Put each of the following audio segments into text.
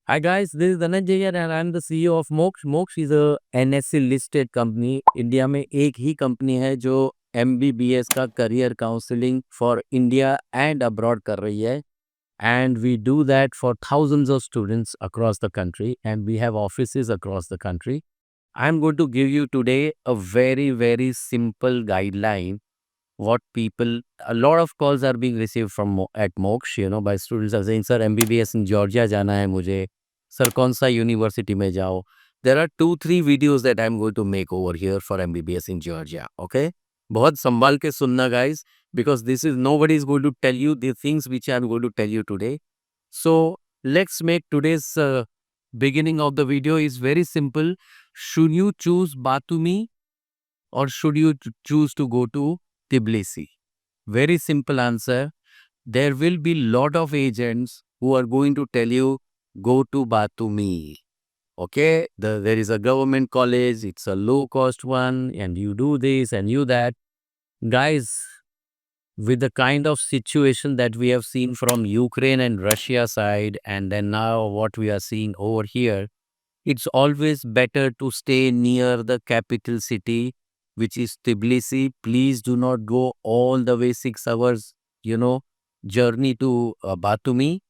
Hi guys, this is Dhananjay here and I'm the CEO of Moksha. Moksha is a NSE listed company. India में एक ही company है जो MBBS का career counselling for India and abroad कर रही है. And we do that for thousands of students across the country and we have offices across the country. I'm going to give you today a very simple guideline what people, a lot of calls are being received from at Moksha, by students are saying, sir, MBBS in Georgia जाना है मुझे, sir कौन सा university में जाओ. There are 2-3 videos that I'm going to make over here for MBBS in Georgia, okay? बहुत संभाल के सुनना guys, because this is nobody is going to tell you the things which I'm going to tell you today. So let's make today's beginning of the video is very simple. Should you choose Batumi or should you choose to go to Tbilisi? Very simple answer. There will be lot of agents who are going to tell you, go to Batumi. Okay, there is a government college, it's a low cost one, and you do this and you that. Guys, with the kind of situation that we have seen from Ukraine and Russia side, and then now what we are seeing over here, it's always better to stay near the capital city, which is Tbilisi. Please do not go all the way 6 hours, journey to Batumi.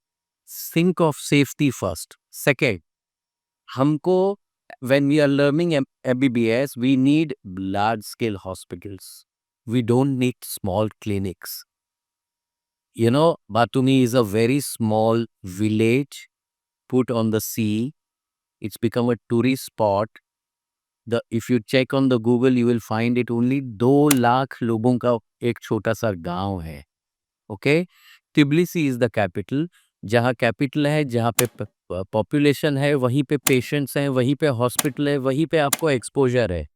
Think of safety first. Second, हमको when we are learning MBBS, we need large scale hospitals. We don't need small clinics. Batumi is a very small village put on the sea. It's become a tourist spot. If you check on the Google, you will find it only 2 lakh लोगों का एक छोटा सा गांव है. Okay, Tbilisi is the capital. जहाँ capital है, जहाँ पे पॉपुलेशन है, वहीं पे पेशेंट्स हैं, वहीं पे हॉस्पिटल है, वहीं पे आपको एक्सपोजर है.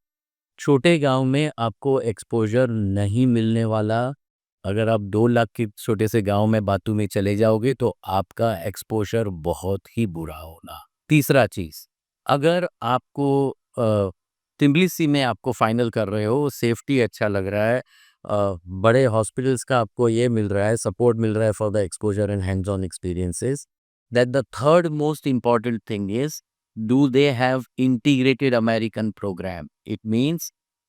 छोटे गांव में आपको एक्सपोजर नहीं मिलने वाला. अगर आप 2 लाख के छोटे से गांव में बातू में चले जाओगे तो आपका एक्सपोजर बहुत ही बुरा होगा. तीसरा चीज, अगर आपको तिब्लिसी में आपको फाइनल कर रहे हो, सेफ्टी अच्छा लग रहा है, बड़े हॉस्पिटल्स का आपको ये मिल रहा है, सपोर्ट मिल रहा है for the exposure and hands on experiences, that the third most important thing is, do they have integrated American program? It means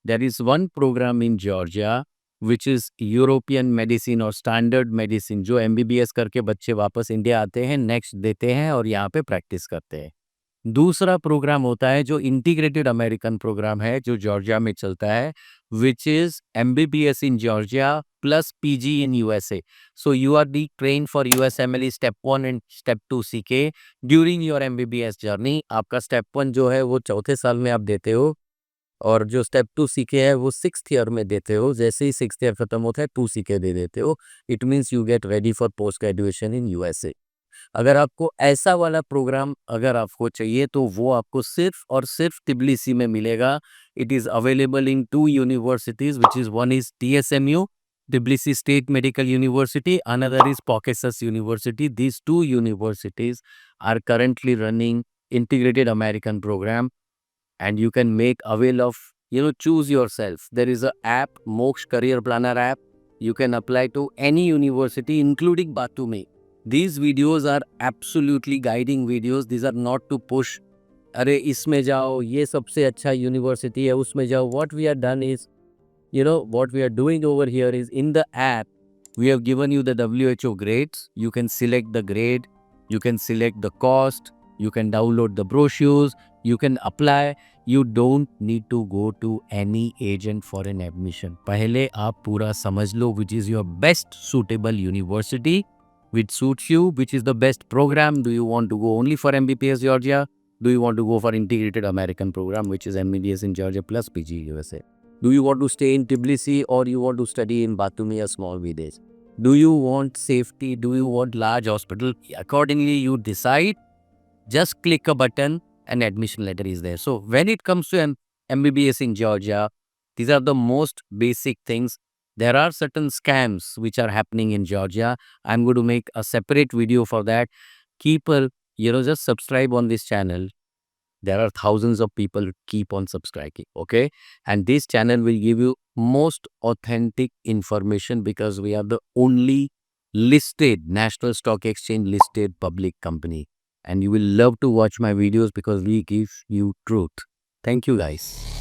there is one program in Georgia which is European medicine और standard medicine जो MBBS करके बच्चे वापस India आते हैं, next देते हैं और यहाँ पे प्रैक्टिस करते हैं. दूसरा प्रोग्राम होता है जो इंटीग्रेटेड अमेरिकन प्रोग्राम है जो जॉर्जिया में चलता है, which is MBBS in Georgia plus PG in USA. So you are the train for USMLE step 1 and step 2 CK during your MBBS journey. आपका स्टेप 1 जो है वो चौथे साल में आप देते हो और जो स्टेप 2 CK है वो 6th ईयर में देते हो. जैसे ही 6th ईयर खत्म होता है 2 CK दे देते हो. It means you get ready for post graduation in USA. अगर आपको ऐसा वाला प्रोग्राम अगर आपको चाहिए तो वो आपको सिर्फ और सिर्फ तिब्लिसी में मिलेगा. It is available in 2 universities which is one is TSMU, Tbilisi State Medical University, another is Caucasus University. These 2 universities are currently running integrated American program and you can make avail of, choose yourself. There is a app, Moksha Career Planner app. You can apply to any university including Batumi. These videos are absolutely guiding videos. These are not to push, अरे इसमें जाओ, ये सबसे अच्छा university है, उसमें जाओ. What we have done is, what we are doing over here is in the app, we have given you the WHO grades. You can select the grade, you can select the cost, you can download the brochures, you can apply. You don't need to go to any agent for an admission. पहले आप पूरा समझ लो which is your best suitable university, which suits you, which is the best program. Do you want to go only for MBBS Georgia? Do you want to go for integrated American program, which is MBBS in Georgia plus PG USA? Do you want to stay in Tbilisi or you want to study in Batumi, a small village? Do you want safety? Do you want large hospital? Accordingly, you decide. Just click a button and admission letter is there. So when it comes to MBBS in Georgia, these are the most basic things. There are certain scams which are happening in Georgia. I'm going to make a separate video for that. Just subscribe on this channel. There are thousands of people keep on subscribing, okay? And this channel will give you most authentic information because we are the only listed, National Stock Exchange listed public company. and you will love to watch my videos because we give you truth. Thank you, guys.